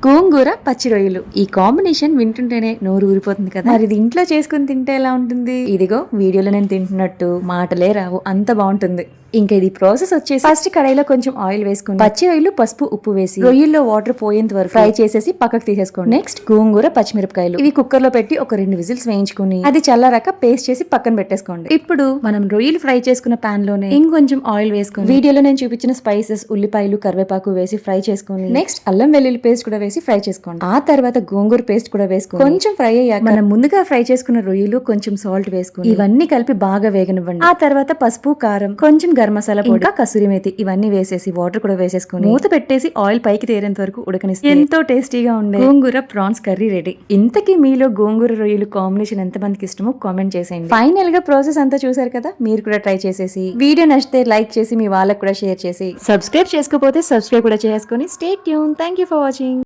గోంగూర పచ్చి రొయ్యలు ఈ కాంబినేషన్ వింటుంటేనే నోరు ఊరిపోతుంది కదా. మరి ఇది ఇంట్లో చేసుకుని తింటే ఎలా ఉంటుంది? ఇదిగో వీడియోలో నేను తింటున్నట్టు మాటలే రావు, అంత బాగుంటుంది. ఇంకా ఇది ప్రాసెస్ వచ్చేసి ఫస్ట్ కడాయిలో కొంచెం ఆయిల్ వేసుకుని పచ్చి రొయ్యలు పసుపు ఉప్పు వేసి రొయ్యల్లో వాటర్ పోయేంత వరకు ఫ్రై చేసేసి పక్కకు తీసేసుకోండి. నెక్స్ట్ గోంగూర పచ్చిమిరపకాయలు ఇవి కుక్కర్ లో పెట్టి ఒక 2 విజిల్స్ వేయించుకుని అది చల్లారాక పేస్ట్ చేసి పక్కన పెట్టేసుకోండి. ఇప్పుడు మనం రొయ్యలు ఫ్రై చేసుకున్న పాన్ లోనే ఇంకొంచెం ఆయిల్ వేసుకుని వీడియోలో నేను చూపించిన స్పైసెస్ ఉల్లిపాయలు కరివేపాకు వేసి ఫ్రై చేసుకుని నెక్స్ట్ అల్లం వెల్లుల్లి పేస్ట్ కూడా వేసి ఫ్రై చేసుకోండి. ఆ తర్వాత గోంగూర పేస్ట్ కూడా వేసుకుని కొంచెం ఫ్రై అయ్యాక మనం ముందుగా ఫ్రై చేసుకున్న రొయ్యలు కొంచెం సాల్ట్ వేసుకుని ఇవన్నీ కలిపి బాగా వేగనివ్వండి. ఆ తర్వాత పసుపు కారం కొంచెం గరం మసాలా పొడి ఇంకా కసూరి మేతి ఇవన్నీ వేసేసి వాటర్ కూడా వేసేసుకుని మూత పెట్టేసి ఆయిల్ పైకి తేరేంత వరకు ఉడకనిస్తే ఎంతో టేస్టీగా ఉండే గోంగూర ప్రాన్స్ కర్రీ రెడీ. ఇంతకీ మీలో గోంగూర రొయ్యలు కాంబినేషన్ ఎంత మందికి ఇష్టమో కామెంట్ చేసేయండి. ఫైనల్ గా ప్రాసెస్ అంతా చూసారు కదా, మీరు కూడా ట్రై చేసేసి వీడియో నచ్చితే లైక్ చేసి మీ వాళ్ళకు కూడా షేర్ చేసి సబ్స్క్రైబ్ చేసుకోకపోతే సబ్స్క్రైబ్ కూడా చేసుకుని stay tune. Thank you for watching.